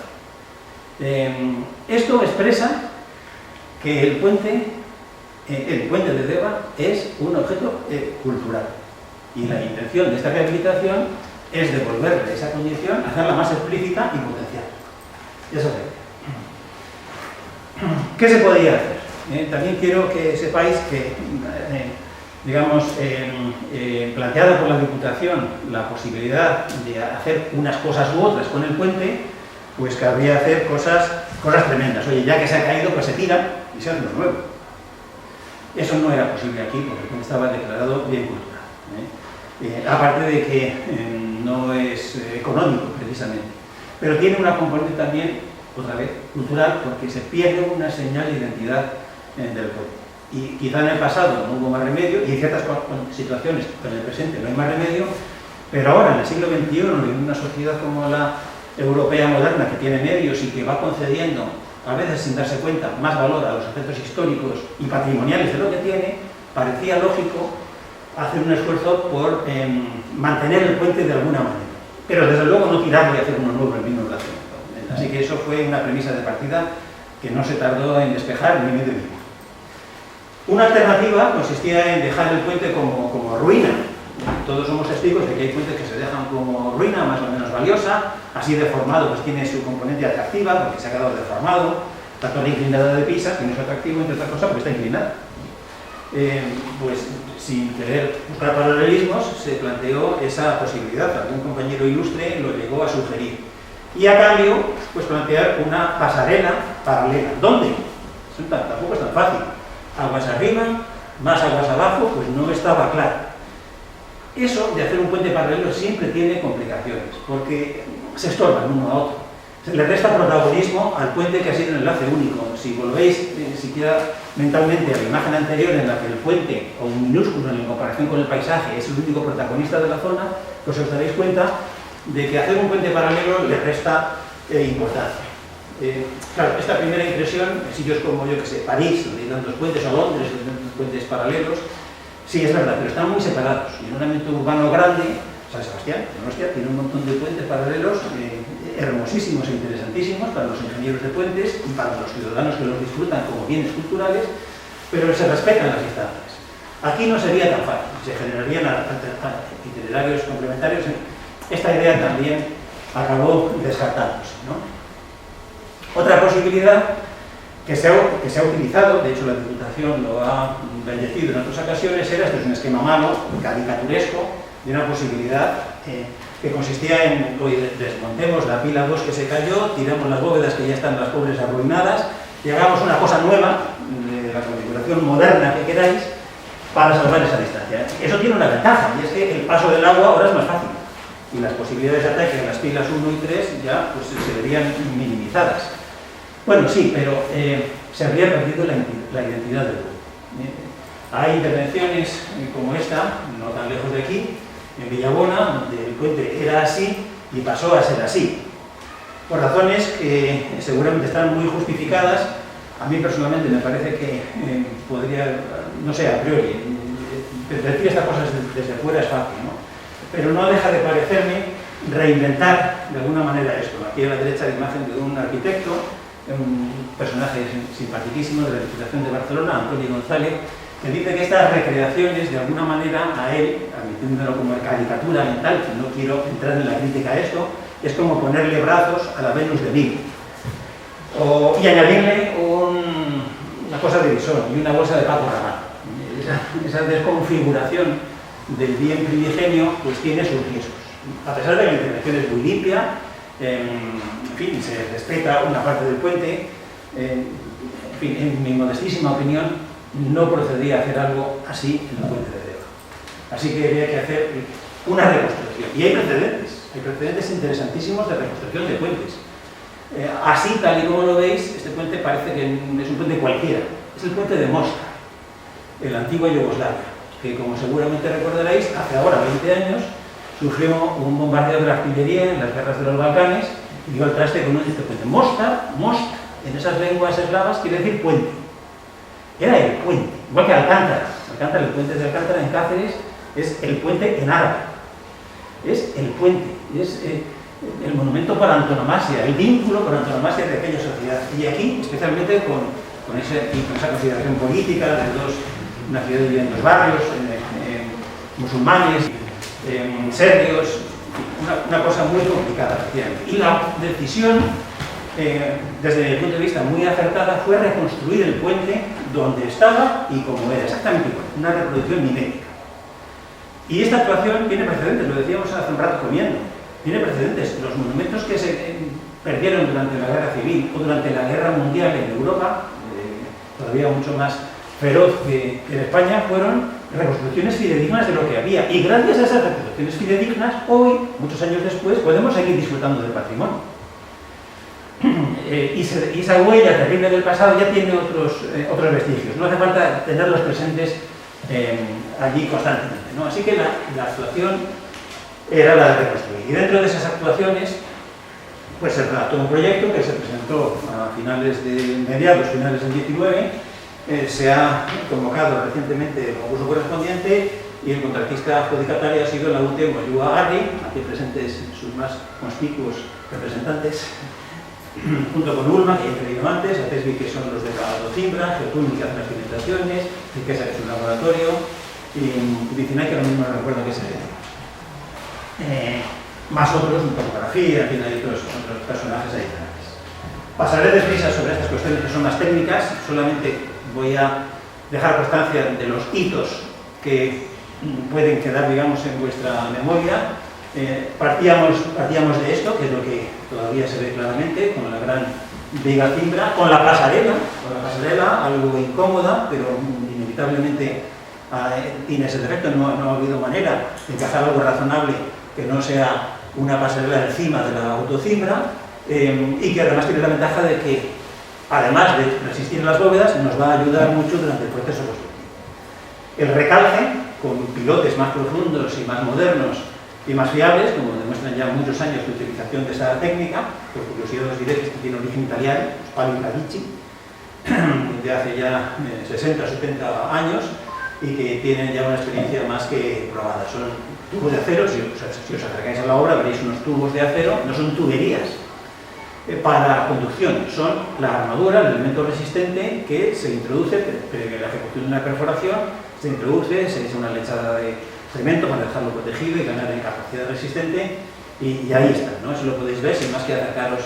Esto expresa que el puente el puente de Deva es un objeto cultural. Y la intención de esta rehabilitación es devolverle esa condición, hacerla más explícita y potencial. Ya sabéis. ¿Qué se podía hacer? También quiero que sepáis que, digamos, planteada por la Diputación la posibilidad de hacer unas cosas u otras con el puente, pues cabría hacer cosas tremendas. Oye, ya que se ha caído, pues se tira y se hace lo nuevo. Eso no era posible aquí porque el puente estaba declarado bien cultural. Aparte de que no es económico, precisamente. Pero tiene una componente también, otra vez, cultural, porque se pierde una señal de identidad del pueblo. Y quizá en el pasado no hubo más remedio, y en ciertas situaciones, en el presente no hay más remedio, pero ahora, en el siglo XXI, en una sociedad como la europea moderna, que tiene medios y que va concediendo, a veces sin darse cuenta, más valor a los aspectos históricos y patrimoniales de lo que tiene, parecía lógico hacer un esfuerzo por mantener el puente de alguna manera. Pero desde luego no tirarlo y hacer uno nuevo en el mismo emplazamiento. Así que eso fue una premisa de partida que no se tardó en despejar ni medio minuto. Una alternativa consistía en dejar el puente como ruina. Todos somos testigos de que hay puentes que se dejan como ruina, más o menos valiosa, así deformado, pues tiene su componente atractiva, porque se ha quedado deformado. La torre inclinada de Pisa tiene su atractivo, entre otras cosas, porque está inclinada. Pues sin querer buscar paralelismos, se planteó esa posibilidad. Algún compañero ilustre lo llegó a sugerir. Y a cambio, pues plantear una pasarela paralela. ¿Dónde? Tampoco es tan fácil. Aguas arriba, más aguas abajo, pues no estaba claro. Eso de hacer un puente paralelo siempre tiene complicaciones, porque se estorban uno a otro. Se le resta protagonismo al puente que ha sido un enlace único. Si volvéis siquiera mentalmente a la imagen anterior en la que el puente, o un minúsculo en comparación con el paisaje, es el único protagonista de la zona, pues os daréis cuenta de que hacer un puente paralelo le resta importancia. Claro, esta primera impresión, en sitios como, yo que sé, París, donde hay tantos puentes, o Londres, donde hay tantos puentes paralelos, sí, es verdad, pero están muy separados. Y en un ámbito urbano grande, San Sebastián, Donostia, tiene un montón de puentes paralelos hermosísimos e interesantísimos para los ingenieros de puentes y para los ciudadanos que los disfrutan como bienes culturales, pero se respetan las distancias. Aquí no sería tan fácil, se generarían itinerarios complementarios. Esta idea también acabó descartándose, ¿no? Otra posibilidad que se ha utilizado, de hecho la Diputación lo ha bendecido en otras ocasiones, era, este es un esquema malo, caricaturesco, de una posibilidad que consistía en, oye, desmontemos la pila 2 que se cayó, tiramos las bóvedas que ya están las pobres arruinadas, y hagamos una cosa nueva, de la configuración moderna que queráis, para salvar esa distancia. Eso tiene una ventaja, y es que el paso del agua ahora es más fácil, y las posibilidades de ataque en las pilas 1 y 3 ya pues, se verían minimizadas. Bueno, sí, pero se habría perdido la identidad del pueblo. Hay intervenciones como esta, no tan lejos de aquí, en Villabona, donde el puente era así y pasó a ser así. Por razones que seguramente están muy justificadas. A mí personalmente me parece que podría, no sé, a priori, decir estas cosas desde fuera es fácil, ¿no? Pero no deja de parecerme reinventar de alguna manera esto. Aquí a la derecha la imagen de un arquitecto, un personaje simpaticísimo de la Diputación de Barcelona, Antonio González, que dice que estas recreaciones, de alguna manera, a él, admitiéndolo como caricatura mental, que no quiero entrar en la crítica a esto, es como ponerle brazos a la Venus de Milo. Y añadirle una cosa de visor y una bolsa de Paco Rabanne. Esa desconfiguración del bien primigenio pues tiene sus riesgos. A pesar de que la intervención es muy limpia, en fin, se respeta una parte del puente, en fin, en mi modestísima opinión, no procedía a hacer algo así en el puente de Deva. Así que había que hacer una reconstrucción. Y hay precedentes interesantísimos de reconstrucción de puentes. Así, tal y como lo veis, este puente parece que es un puente cualquiera. Es el puente de Mostar, en la antigua Yugoslavia, que como seguramente recordaréis, hace ahora 20 años, sufrió un bombardeo de la artillería en las guerras de los Balcanes y dio al traste con este puente. Mostar, en esas lenguas eslavas quiere decir puente. Era el puente, igual que Alcántara. El puente de Alcántara en Cáceres es el puente en árabe. Es el puente, es el monumento por antonomasia, el vínculo por antonomasia de aquella sociedad. Y aquí, especialmente con con esa consideración política de una ciudad de dos barrios, musulmanes, serbios, una cosa muy complicada. Y la decisión, desde el punto de vista muy acertada, fue reconstruir el puente donde estaba y como era, exactamente igual, una reproducción mimética. Y esta actuación tiene precedentes, lo decíamos hace un rato comiendo, tiene precedentes. Los monumentos que se perdieron durante la Guerra Civil o durante la Guerra Mundial en Europa, todavía mucho más feroz que en España, fueron reconstrucciones fidedignas de lo que había. Y gracias a esas reconstrucciones fidedignas, hoy, muchos años después, podemos seguir disfrutando del patrimonio. Y esa huella terrible del pasado ya tiene otros vestigios. No hace falta tenerlos presentes allí constantemente, ¿no? Así que la actuación era la de reconstruir. Y dentro de esas actuaciones, pues se redactó un proyecto que se presentó a mediados finales del 19. Se ha convocado recientemente el concurso correspondiente y el contratista adjudicatario ha sido la UT Moyúa Arri, aquí presentes sus más conspicuos representantes, junto con Ulma, que ya he referido antes, ATESBI, que son los de Cimbra, Geotuni, que hacen las cimentaciones, Riqueza, que es un laboratorio, y Vicinay, que ahora mismo no recuerdo qué se llama. Más otros, en topografía, en fin, hay otros personajes adicionales. Pasaré deprisa sobre estas cuestiones que son más técnicas, solamente voy a dejar constancia de los hitos que pueden quedar, digamos, en vuestra memoria. Partíamos de esto, que es lo que todavía se ve claramente, con la gran viga Cimbra, con la pasarela, algo incómoda, pero inevitablemente tiene ese defecto. No ha habido manera de encajar algo razonable que no sea una pasarela encima de la autocimbra, y que además tiene la ventaja de que, además de resistir en las bóvedas, nos va a ayudar mucho durante el proceso constructivo. El recalce, con pilotes más profundos y más modernos y más fiables, como demuestran ya muchos años de utilización de esta técnica. Por curiosidad os diré que tiene origen italiano, Spalio Radici, de hace ya 60 o 70 años, y que tienen ya una experiencia más que probada. Son tubos de acero, si os acercáis a la obra veréis unos tubos de acero, no son tuberías para conducción, son la armadura, el elemento resistente que se introduce, previa a la ejecución de una perforación, se introduce, se echa una lechada de cemento para dejarlo protegido y ganar en capacidad resistente, y ahí está, ¿no? Eso lo podéis ver sin más que acercaros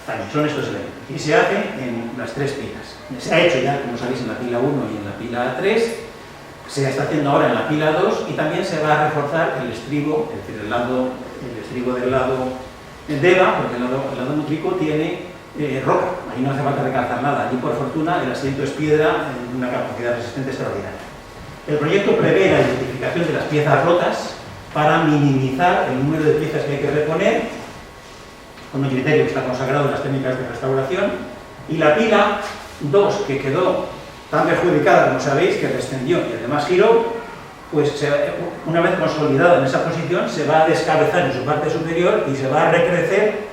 a ellos. Son estos elementos. Y se hace en las tres pilas. Se ha hecho ya, como sabéis, en la pila 1 y en la pila 3, se está haciendo ahora en la pila 2, y también se va a reforzar el estribo, es decir, el estribo del lado DEVA, porque el lado nutrico tiene roca, ahí no hace falta recalcar nada, allí por fortuna el asiento es piedra en una capacidad resistente extraordinaria. El proyecto prevé la identificación de las piezas rotas para minimizar el número de piezas que hay que reponer, con un criterio que está consagrado en las técnicas de restauración, y la pila 2, que quedó tan perjudicada, como sabéis, que descendió y además giró, pues una vez consolidada en esa posición, se va a descabezar en su parte superior y se va a recrecer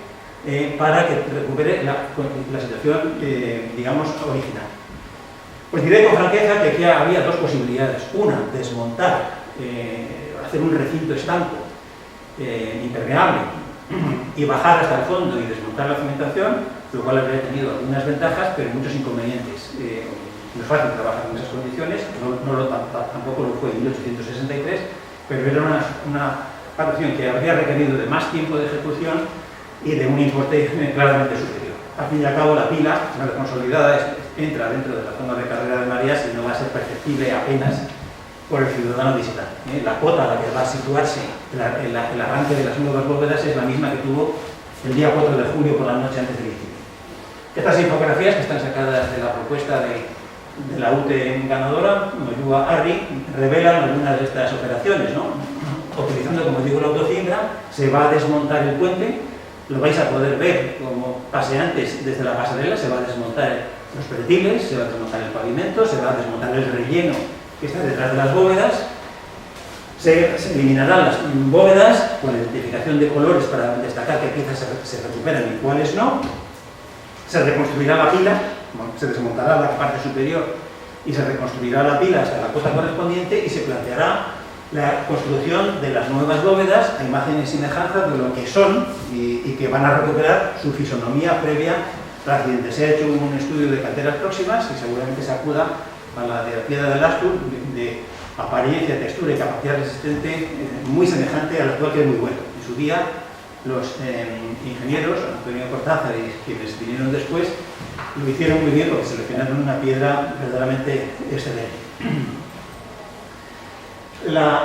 para que recupere la situación, digamos, original. Pues diré con franqueza que aquí había dos posibilidades. Una, desmontar, hacer un recinto estanco impermeable y bajar hasta el fondo y desmontar la cimentación, lo cual habría tenido algunas ventajas, pero muchos inconvenientes. No es fácil trabajar en esas condiciones, tampoco lo fue en 1863, pero era una operación que habría requerido de más tiempo de ejecución y de un importe claramente superior. Al fin y al cabo, la pila, una vez consolidada, entra dentro de la zona de carrera de mareas y no va a ser perceptible apenas por el ciudadano visitante. La cuota a la que va a situarse el arranque de las nuevas bóvedas es la misma que tuvo el día 4 de julio por la noche antes del incidente. Estas infografías, que están sacadas de la propuesta de la UT ganadora, Moyúa Arri, revelan algunas de estas operaciones, ¿no? Utilizando, como digo, la autocimbra, se va a desmontar el puente, lo vais a poder ver como paseantes desde la pasarela, se va a desmontar los pretiles, se va a desmontar el pavimento, se va a desmontar el relleno que está detrás de las bóvedas, se eliminarán las bóvedas con la identificación de colores para destacar qué piezas se recuperan y cuáles no, se reconstruirá la pila, se desmontará la parte superior y se reconstruirá la pila hasta la cota correspondiente y se planteará la construcción de las nuevas bóvedas a imagen y semejanza de lo que son y que van a recuperar su fisonomía previa el accidente. Se ha hecho un estudio de canteras próximas y seguramente se acuda a la de la piedra del Astur, de apariencia, textura y capacidad resistente muy semejante a la actual, que es muy bueno. En su día, los ingenieros, Antonio Cortázar y quienes vinieron después, lo hicieron muy bien porque seleccionaron una piedra verdaderamente excelente.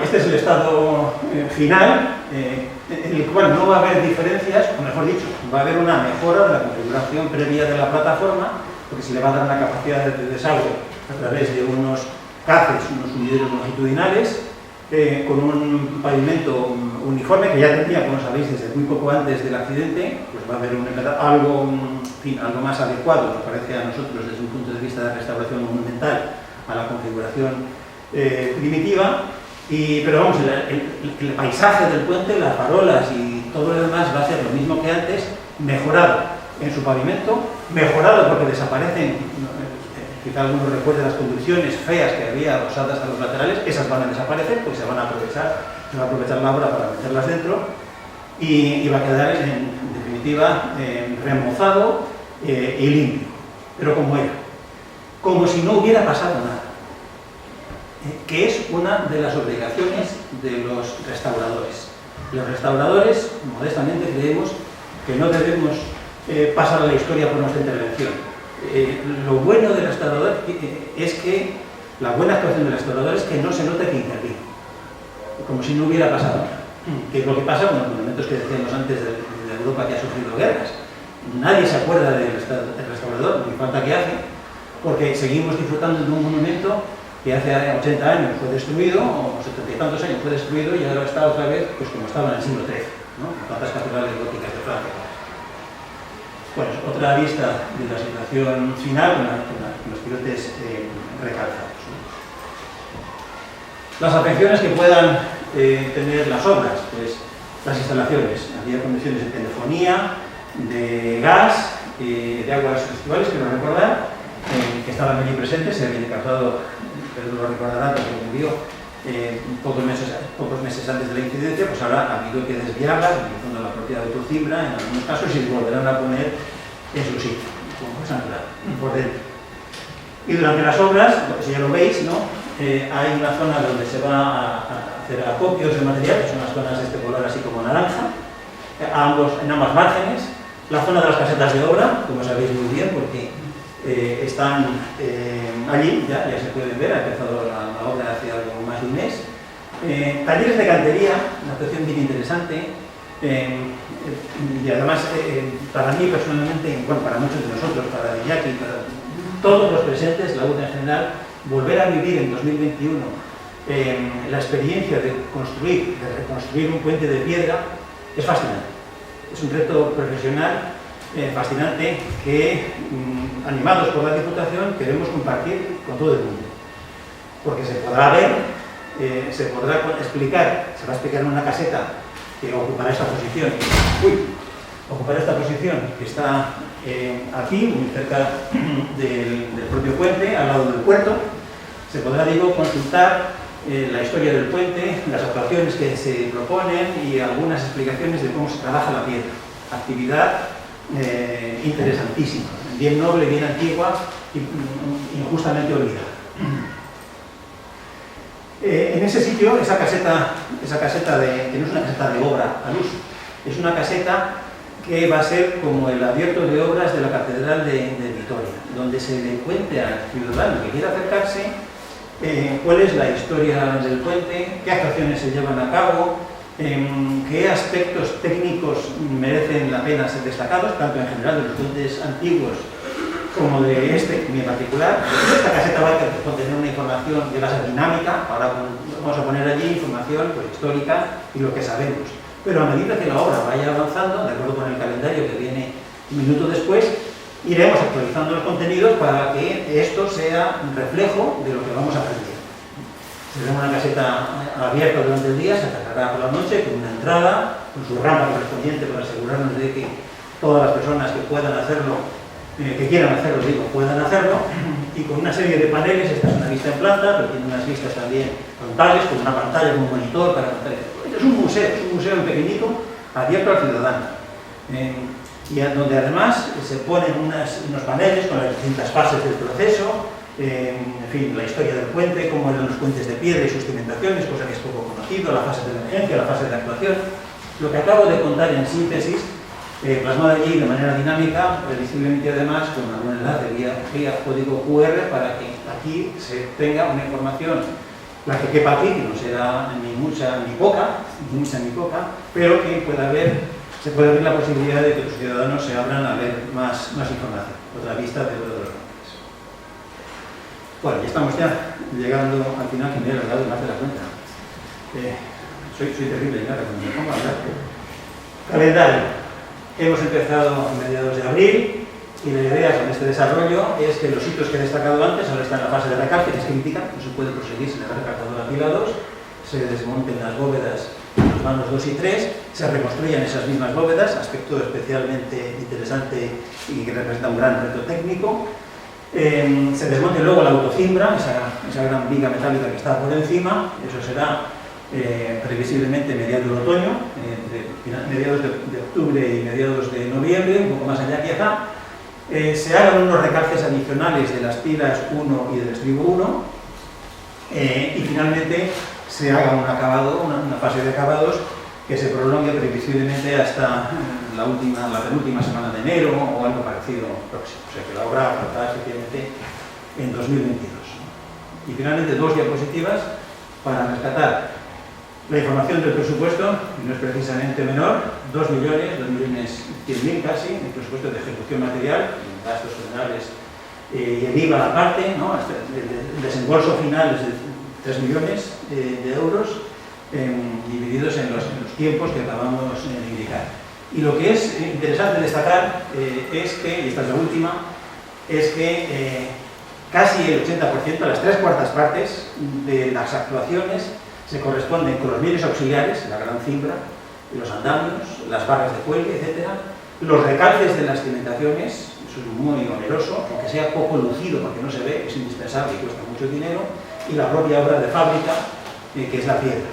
Este es el estado final, en el cual no va a haber diferencias, o mejor dicho, va a haber una mejora de la configuración previa de la plataforma, porque se le va a dar una capacidad de desagüe a través de unos cafés, unos sumideros longitudinales, con un pavimento uniforme que ya tenía, como sabéis, desde muy poco antes del accidente. Pues va a haber algo más adecuado, nos parece a nosotros desde un punto de vista de restauración monumental, a la configuración primitiva. Pero vamos, el paisaje del puente, las farolas y todo lo demás va a ser lo mismo que antes, mejorado en su pavimento, mejorado porque desaparecen, quizá algunos recuerden las conducciones feas que había adosadas a los laterales, esas van a desaparecer porque se va a aprovechar la obra para meterlas dentro, y va a quedar en definitiva remozado y limpio, pero como era, como si no hubiera pasado nada. Que es una de las obligaciones de los restauradores. Los restauradores, modestamente, creemos que no debemos pasar a la historia por nuestra intervención. Lo bueno del restaurador es que, la buena actuación del restaurador es que no se note que intervino, como si no hubiera pasado nada. Que es lo que pasa con los monumentos que decíamos antes de Europa que ha sufrido guerras. Nadie se acuerda del restaurador, ni falta que hace, porque seguimos disfrutando de un monumento que hace 80 años fue destruido, o 70 y tantos años fue destruido, y ahora está otra vez pues como estaba en el siglo XIII, ¿no? Tantas catedrales góticas de Francia. Bueno, otra vista de la situación final con los pilotes recalzados, ¿no? Las afecciones que puedan tener las obras, pues las instalaciones, había condiciones de telefonía, de gas, de aguas residuales, que lo recordar, que estaban allí presentes. Se habían causado, pero lo recordarán porque murió pocos meses antes de la incidencia. Pues ahora ha habido que desviarlas, utilizando la propia autocimbra en algunos casos, y volverán a poner en su sitio, como es natural, por dentro. Y durante las obras, si ya lo veis, ¿no? Hay una zona donde se va a hacer acopios de material, que son las zonas de este color así como naranja, en ambas márgenes. La zona de las casetas de obra, como sabéis muy bien, porque están allí, ya se pueden ver, ha empezado la obra hace algo más de un mes. Talleres de cantería, una actuación bien interesante, y además para mí personalmente, bueno, para muchos de nosotros, para Iñaki, para todos los presentes, la UDA en general, volver a vivir en 2021 la experiencia de reconstruir un puente de piedra es fascinante. Es un reto profesional fascinante que, animados por la Diputación, queremos compartir con todo el mundo. Porque se podrá ver, se podrá explicar, se va a explicar en una caseta que ocupará esta posición. Ocupará esta posición que está aquí, muy cerca del propio puente, al lado del puerto. Se podrá, digo, consultar la historia del puente, las actuaciones que se proponen y algunas explicaciones de cómo se trabaja la piedra. Actividad interesantísima, bien noble, bien antigua y injustamente olvidada. En ese sitio, esa caseta que no es una caseta de obra al uso, es una caseta que va a ser como el abierto de obras de la Catedral de Vitoria, donde se le cuente al ciudadano que quiera acercarse cuál es la historia del puente, qué actuaciones se llevan a cabo, qué aspectos técnicos merecen la pena ser destacados, tanto en general de los puentes antiguos como de este, en particular. Esta caseta va a contener una información que va a ser dinámica. Ahora vamos a poner allí información pues, histórica y lo que sabemos. Pero a medida que la obra vaya avanzando, de acuerdo con el calendario que viene un minuto después, iremos actualizando los contenidos para que esto sea un reflejo de lo que vamos a aprender. Será una caseta abierta durante el día, se cerrará por la noche con una entrada, con su rampa correspondiente para asegurarnos de que todas las personas que puedan hacerlo, que quieran hacerlo, puedan hacerlo, y con una serie de paneles. Esta es una vista en planta, pero tiene unas vistas también frontales, con una pantalla, con un monitor para contar. Es un museo en pequeñito, abierto al ciudadano. y donde además se ponen unos paneles con las distintas fases del proceso, en fin, la historia del puente, cómo eran los puentes de piedra y sus cimentaciones, cosa que es poco conocido, la fase de emergencia, la fase de actuación. Lo que acabo de contar en síntesis, plasmado allí de manera dinámica, previsiblemente además con algún enlace vía código QR para que aquí se tenga una información, la que quepa aquí, que no será ni mucha ni poca, pero que se puede abrir la posibilidad de que los ciudadanos se abran a ver más información, otra vista de otro de los nombres. Bueno, ya estamos llegando al final, que me he alargado más de la cuenta. Soy terrible ya, cuando me pongo a hablar. Calendario. Hemos empezado a mediados de abril y la idea con este desarrollo es que los hitos que he destacado antes, ahora está en la fase de recalque, que es crítica, no se puede proseguir sin haber recalcado apilados, se desmonten las bóvedas en los vanos 2 y 3, se reconstruyan esas mismas bóvedas, aspecto especialmente interesante y que representa un gran reto técnico. Se desmonte luego la autocimbra, esa gran viga metálica que está por encima, eso será previsiblemente mediados de otoño, mediados de octubre y mediados de noviembre, un poco más allá quizá. Se hagan unos recalces adicionales de las pilas 1 y del estribo 1 y finalmente se haga un acabado, una fase de acabados que se prolongue previsiblemente hasta la penúltima semana de enero o algo parecido próximo. O sea que la obra afrontará efectivamente en 2022. Y finalmente 2 diapositivas para rescatar la información del presupuesto, no es precisamente menor, 2.100.000 casi, el presupuesto de ejecución material, gastos generales y el IVA aparte, ¿no? El desembolso final es de 3 millones de euros divididos en los tiempos que acabamos de indicar. Y lo que es interesante destacar es que, y esta es la última, es que casi el 80%, las 3/4 partes de las actuaciones se corresponden con los bienes auxiliares, la gran cimbra, los andamios, las barras de cuelgue, etc. Los recalces de las cimentaciones, eso es muy oneroso, aunque sea poco lucido porque no se ve, es indispensable y cuesta mucho dinero, y la propia obra de fábrica, que es la piedra.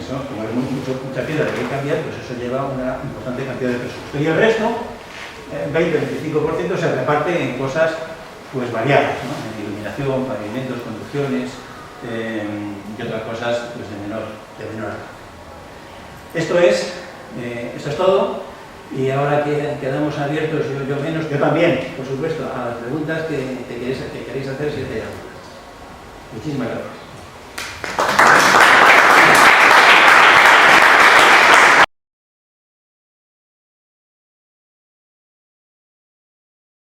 Eso, como hay mucha piedra que hay que cambiar, pues eso lleva una importante cantidad de presupuesto. Y el resto, 20-25%, se reparte en cosas pues variadas, ¿no? En iluminación, pavimentos, conducciones, y otras cosas pues, de menor Esto es todo, y ahora que quedamos abiertos, yo también, por supuesto, a las preguntas que queréis hacer si tenéis. Muchísimas gracias.